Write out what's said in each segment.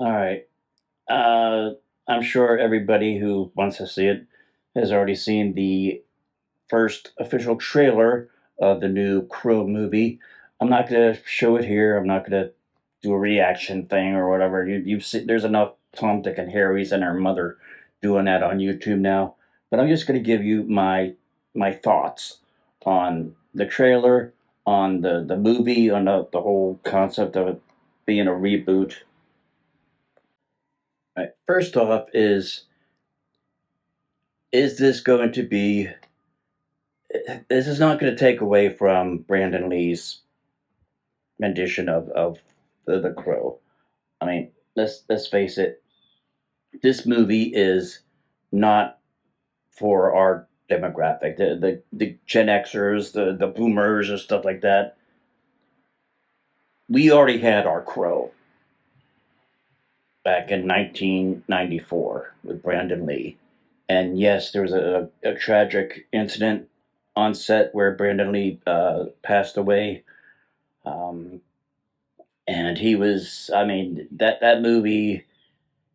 All right. Uh, I'm sure everybody who wants to see it has already seen the first official trailer of the new Crow movie. I'm not going to show it here. I'm not going to do a reaction thing or whatever. You've seen, there's enough Tom, Dick, and Harry's and her mother doing that on YouTube now. But I'm just going to give you my thoughts on the trailer, on the movie, on the whole concept of it being a reboot. Right. First off, is this going to be? This is not going to take away from Brandon Lee's rendition of the Crow. I mean, let's face it. This movie is not for our demographic. The Gen Xers, the Boomers, and stuff like that. We already had our Crow back in 1994 with Brandon Lee. And yes, there was a tragic incident on set where Brandon Lee passed away. Um, and he was, I mean, that movie,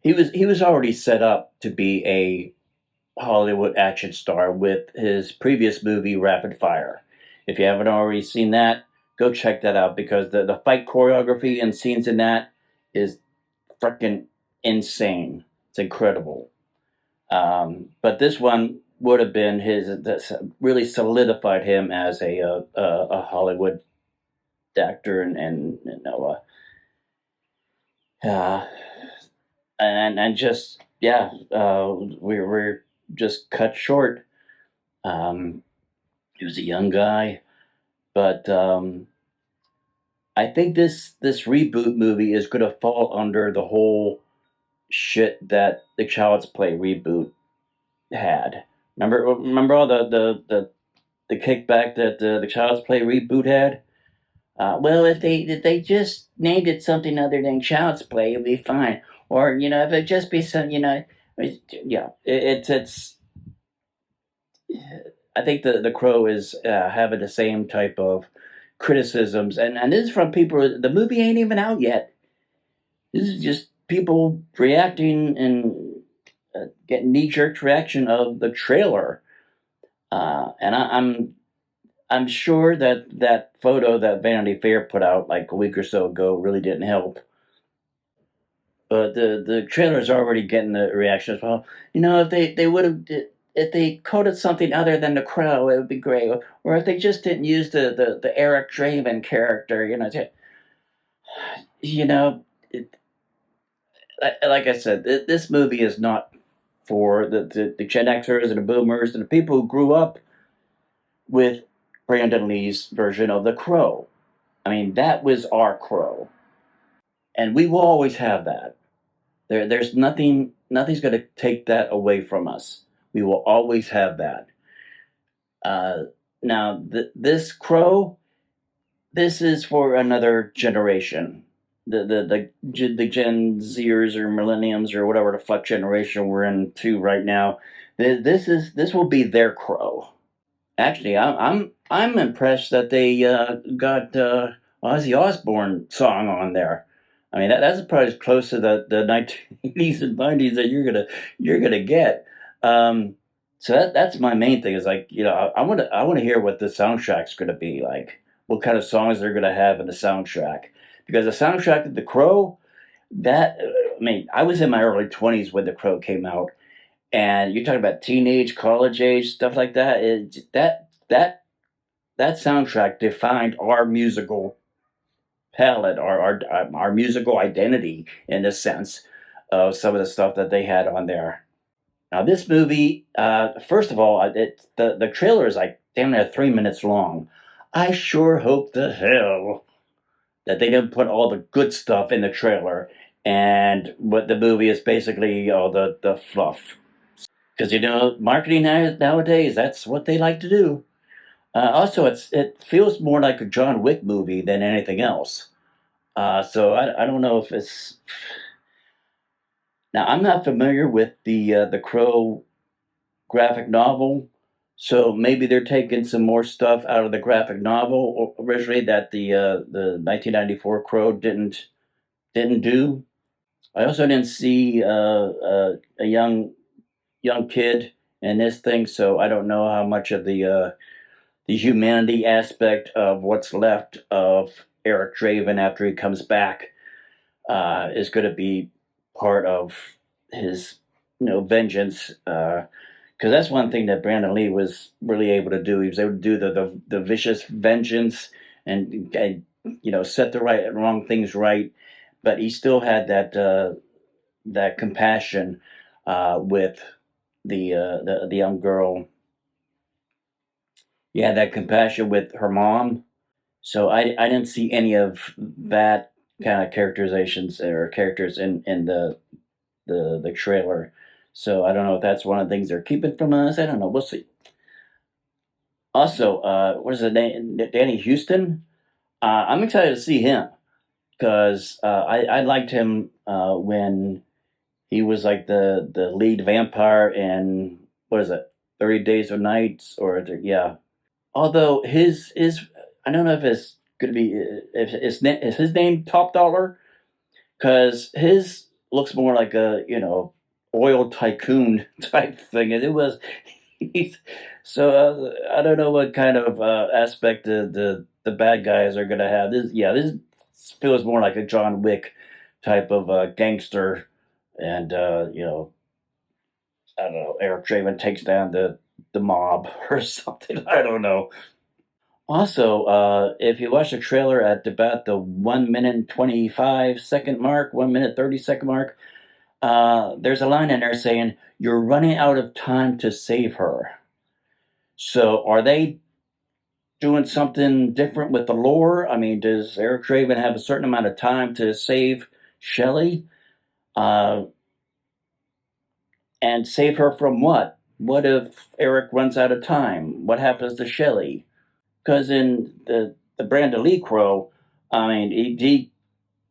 he was already set up to be a Hollywood action star with his previous movie, Rapid Fire. If you haven't already seen that, go check that out because the fight choreography and scenes in that is freaking insane. It's incredible. But this one would have been his that's really solidified him as a Hollywood actor and uh, and just yeah, we're just cut short. He was a young guy, but I think this reboot movie is going to fall under the whole shit that the Child's Play reboot had. Remember all the kickback that the Child's Play reboot had. Well, if they just named it something other than Child's Play, it'd be fine. Or if it just be some, yeah, it's. I think the Crow is having the same type of criticisms, and this is from people. The movie ain't even out yet. This is just people reacting and getting knee jerk reaction of the trailer. And I'm sure that photo that Vanity Fair put out like a week or so ago really didn't help. But the trailer's already getting the reaction as well. If they would have if they coded something other than the Crow, it would be great. Or if they just didn't use the Eric Draven character, you know, it, like I said, this movie is not for the Gen Xers and the Boomers and the people who grew up with Brandon Lee's version of the Crow. I mean, that was our Crow, and we will always have that. There's nothing's going to take that away from us. We will always have that. Uh, Now, this Crow, this is for another generation. The Gen Zers or Millenniums or whatever the fuck generation we're into right now. This will be their Crow. Actually, I'm impressed that they got Ozzy Osbourne song on there. I mean, that's probably as close to the 1980s and 90s that you're gonna get. Um, so that's my main thing is like I want to hear what the soundtrack's gonna be like. What kind of songs they're gonna have in the soundtrack? Because the soundtrack of The Crow, I mean, I was in my early 20s when The Crow came out, and you're talking about teenage, college age stuff like that. That soundtrack defined our musical palette, our musical identity in the sense of some of the stuff that they had on there. Now, this movie, first of all, the trailer is like damn near 3 minutes long. I sure hope the hell that they didn't put all the good stuff in the trailer, and what the movie is basically all the fluff. Because marketing nowadays, that's what they like to do. Also, it feels more like a John Wick movie than anything else. So I don't know if it's now. I'm not familiar with the Crow graphic novel, so maybe they're taking some more stuff out of the graphic novel originally that the 1994 Crow didn't do. I also didn't see a young kid in this thing, so I don't know how much of the humanity aspect of what's left of Eric Draven after he comes back is going to be part of his vengeance. Because that's one thing that Brandon Lee was really able to do. He was able to do the vicious vengeance and set the right and wrong things right, but he still had that compassion with the young girl. He had that compassion with her mom. So I didn't see any of that kind of characterizations or characters in the trailer. So I don't know if that's one of the things they're keeping from us. I don't know. We'll see. Also, what is the name? Danny Houston. I'm excited to see him because I liked him when he was like the lead vampire in what is it, 30 Days of Nights yeah. Although his I don't know if it's going to be if is his name Top Dollar because his looks more like a oil tycoon type thing, and it was he's so I don't know what kind of aspect the bad guys are going to have. This feels more like a John Wick type of gangster, and I don't know, Eric Draven takes down the mob or something. I don't know. Also, if you watch the trailer at about the 1 minute and 25 second mark, 1 minute 30 second mark, there's a line in there saying, "You're running out of time to save her." So, are they doing something different with the lore? I mean, does Eric Draven have a certain amount of time to save Shelley? Uh, and save her from what? What if Eric runs out of time? What happens to Shelley? Because in the Brandon Lee Crow, I mean, he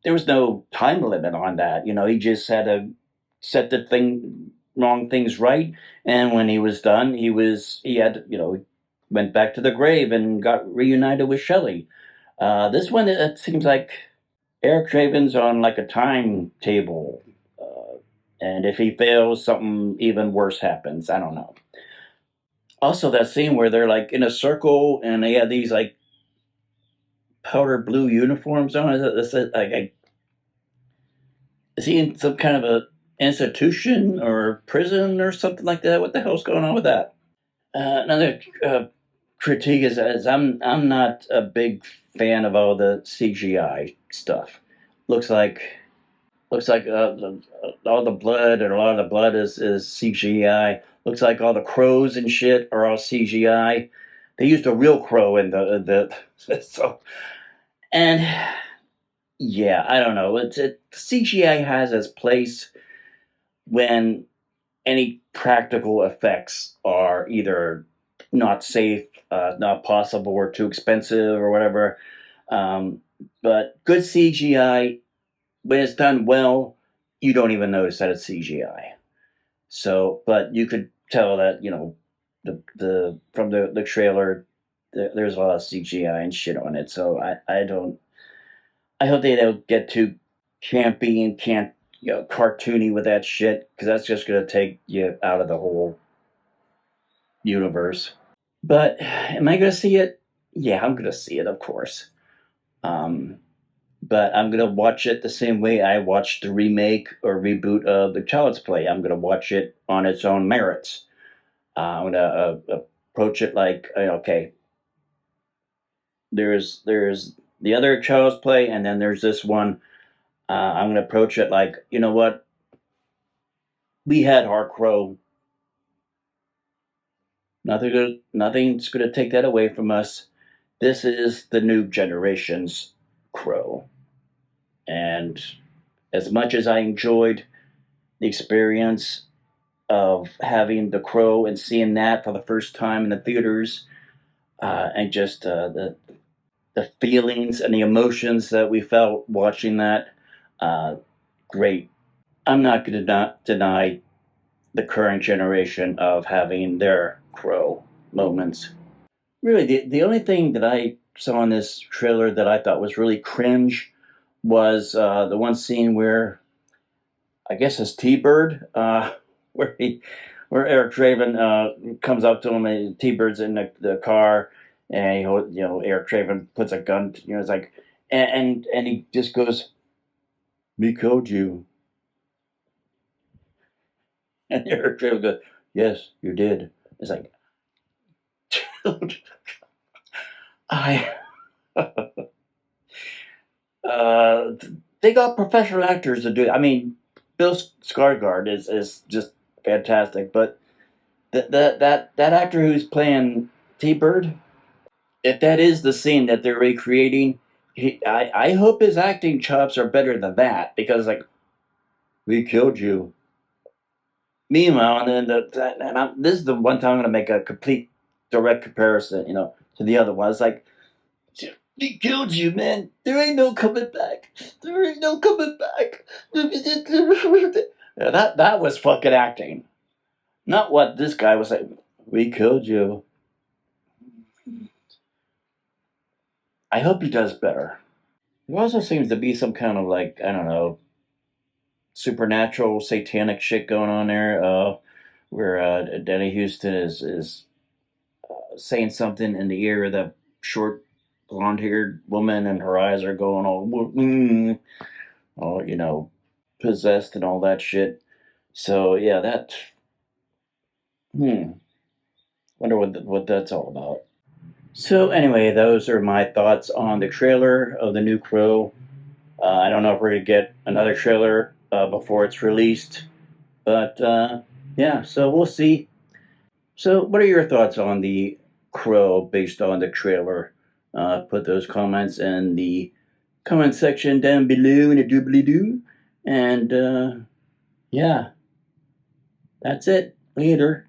there was no time limit on that. He just had to set the wrong things right, and when he was done, he had went back to the grave and got reunited with Shelley. This one, it seems like Eric Draven's on like a timetable, and if he fails, something even worse happens. I don't know. Also, that scene where they're like in a circle and they have these like powder blue uniforms on. Is he in some kind of a institution or prison or something like that? What the hell's going on with that? Another critique is I'm not a big fan of all the CGI stuff. Looks like all the blood and a lot of the blood is CGI. Looks like all the crows and shit are all CGI. They used a real crow in the so and yeah, I don't know. CGI has its place when any practical effects are either not safe, not possible, or too expensive, or whatever. Um, but good CGI, when it's done well, you don't even notice that it's CGI. So, but you could tell that the from the trailer, there's a lot of CGI and shit on it. So I don't. I hope they don't get too campy and can't cartoony with that shit because that's just gonna take you out of the whole universe. But am I gonna see it? Yeah, I'm gonna see it, of course. Um, but I'm gonna watch it the same way I watched the remake or reboot of the Child's Play. I'm gonna watch it on its own merits. I'm gonna approach it like okay, there's the other Child's Play, and then there's this one. I'm gonna approach it like what we had our crow. Nothing's gonna take that away from us. This is the new generation's crow, and as much as I enjoyed the experience of having the crow and seeing that for the first time in the theaters, and just the feelings and the emotions that we felt watching that, uh, great. I'm not going to not deny the current generation of having their crow moments. Really, the only thing that I saw in this trailer that I thought was really cringe was the one scene where I guess it's T-Bird, where he, where Eric Draven comes up to him, and T-Bird's in the car, and Eric Draven puts a gun, it's like, and he just goes, "Me killed you," and Eric Draven goes, "Yes, you did." It's like, dude, I, uh, they got professional actors to do it. I mean, Bill Skarsgård is just fantastic, but that actor who's playing T-Bird, if that is the scene that they're recreating, I hope his acting chops are better than that, because like, we killed you. Meanwhile, and then this is the one time I'm going to make a complete direct comparison, to the other one. It's like, we killed you, man. There ain't no coming back. There ain't no coming back. Yeah, that was fucking acting, not what this guy was like. We killed you. I hope he does better. There also seems to be some kind of, like, I don't know, supernatural satanic shit going on there, where Danny Houston is saying something in the ear of the short blonde haired woman, and her eyes are going all possessed and all that shit. So yeah, that, wonder what that's all about. So anyway, those are my thoughts on the trailer of the new Crow. I don't know if we're gonna get another trailer before it's released, but yeah, so we'll see. So, what are your thoughts on the Crow based on the trailer? Put those comments in the comment section down below in a doobly doo. And yeah, that's it. Later.